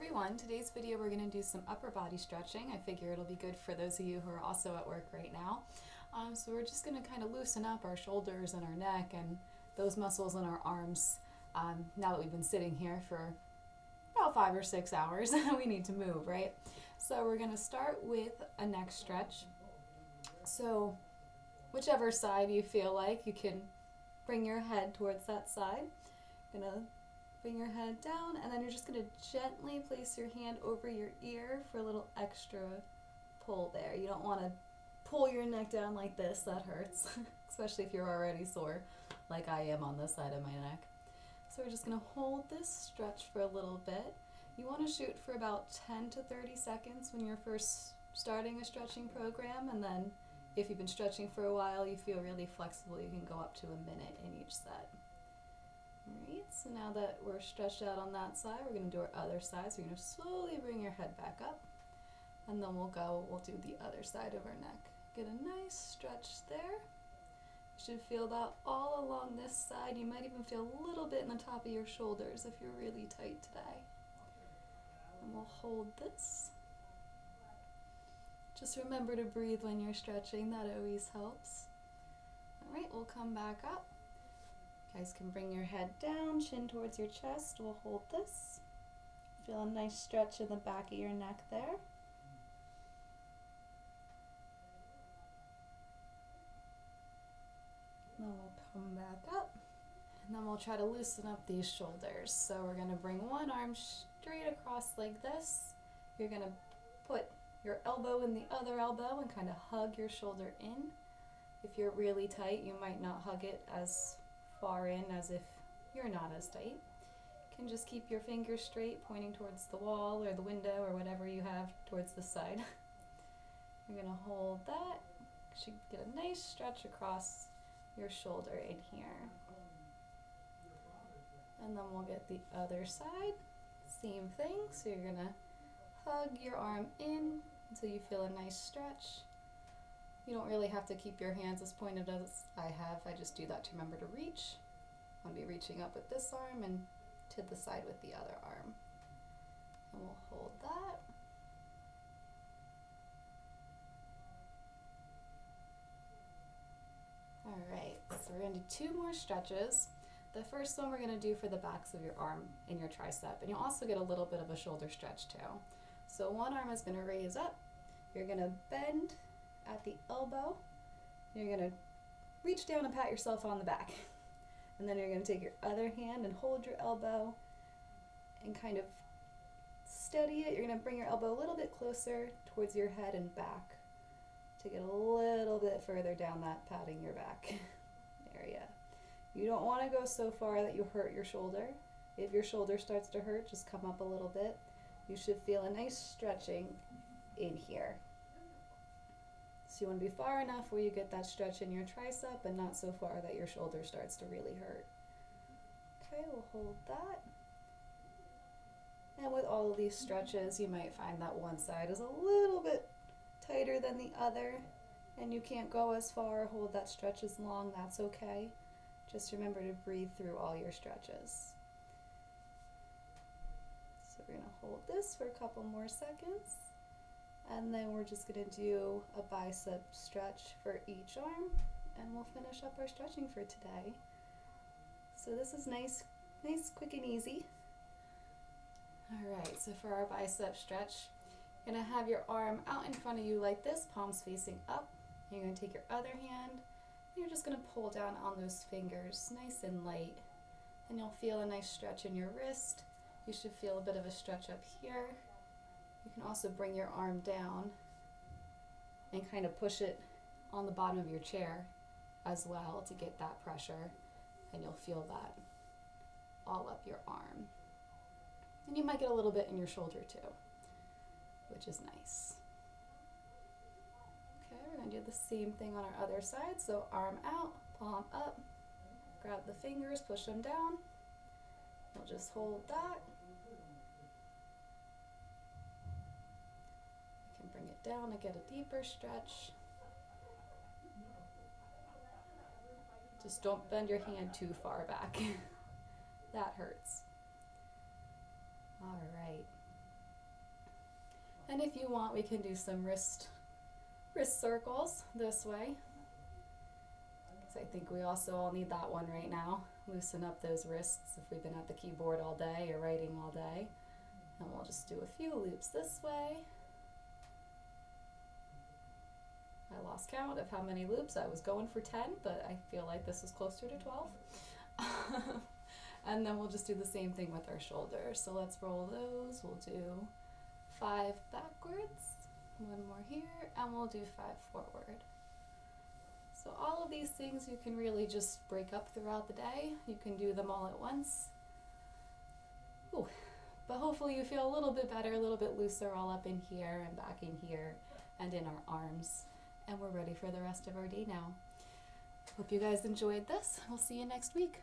everyone. Today's video we're going to do some upper body stretching. I figure it'll be good for those of you who are also at work right now. So we're just going to kind of loosen up our shoulders and our neck and those muscles in our arms. Now that we've been sitting here for about 5 or 6 hours, we need to move, right? So we're going to start with a neck stretch. So whichever side you feel like, you can bring your head towards that side. You're going to bring your head down, and then you're just going to gently place your hand over your ear for a little extra pull there. You don't want to pull your neck down like this, that hurts, especially if you're already sore like I am on this side of my neck. So we're just going to hold this stretch for a little bit. You want to shoot for about 10 to 30 seconds when you're first starting a stretching program, and then if you've been stretching for a while, you feel really flexible, you can go up to a minute in each set. Alright, so now that we're stretched out on that side, we're going to do our other side. So you're going to slowly bring your head back up, and then we'll do the other side of our neck. Get a nice stretch there. You should feel that all along this side. You might even feel a little bit in the top of your shoulders if you're really tight today. And we'll hold this. Just remember to breathe when you're stretching, that always helps. Alright, we'll come back up. You guys can bring your head down, chin towards your chest. We'll hold this. Feel a nice stretch in the back of your neck there. Then we'll come back up, and then we'll try to loosen up these shoulders. So we're going to bring one arm straight across like this. You're going to put your elbow in the other elbow and kind of hug your shoulder in. If you're really tight, you might not hug it as far in as if you're not as tight. You can just keep your fingers straight, pointing towards the wall or the window or whatever you have towards the side. You're going to hold that. You should get a nice stretch across your shoulder in here. And then we'll get the other side. Same thing. So you're going to hug your arm in until you feel a nice stretch. You don't really have to keep your hands as pointed as I have. I just do that to remember to reach. I'm going to be reaching up with this arm and to the side with the other arm. And we'll hold that. Alright, so we're going to do 2 more stretches. The first one we're going to do for the backs of your arm and your tricep. And you'll also get a little bit of a shoulder stretch too. So one arm is going to raise up. You're going to bend at the elbow. You're going to reach down and pat yourself on the back. And then you're going to take your other hand and hold your elbow and kind of steady it. You're going to bring your elbow a little bit closer towards your head and back to get a little bit further down that patting your back area. You don't want to go so far that you hurt your shoulder. If your shoulder starts to hurt, just come up a little bit. You should feel a nice stretching in here. So you want to be far enough where you get that stretch in your tricep and not so far that your shoulder starts to really hurt. Okay, we'll hold that. And with all of these stretches, you might find that one side is a little bit tighter than the other and you can't go as far, hold that stretch as long, that's okay. Just remember to breathe through all your stretches. So we're going to hold this for a couple more seconds. And then we're just going to do a bicep stretch for each arm, and we'll finish up our stretching for today. So this is nice, quick and easy. Alright, so for our bicep stretch, you're going to have your arm out in front of you like this, palms facing up. You're going to take your other hand, and you're just going to pull down on those fingers, nice and light. And you'll feel a nice stretch in your wrist. You should feel a bit of a stretch up here. You can also bring your arm down and kind of push it on the bottom of your chair as well to get that pressure, and you'll feel that all up your arm. And you might get a little bit in your shoulder too, which is nice. Okay, we're going to do the same thing on our other side. So arm out, palm up, grab the fingers, push them down. We'll just hold that. Bring it down to get a deeper stretch. Just don't bend your hand too far back. That hurts. All right. And if you want, we can do some wrist circles this way. So I think we also all need that one right now. Loosen up those wrists if we've been at the keyboard all day or writing all day. And we'll just do a few loops this way. I lost count of how many loops. I was going for 10, but I feel like this is closer to 12. And then we'll just do the same thing with our shoulders. So let's roll those. We'll do 5 backwards, 1 more here, and we'll do 5 forward. So all of these things you can really just break up throughout the day. You can do them all at once. Ooh. But hopefully you feel a little bit better, a little bit looser all up in here and back in here and in our arms. And we're ready for the rest of our day now. Hope you guys enjoyed this. We'll see you next week.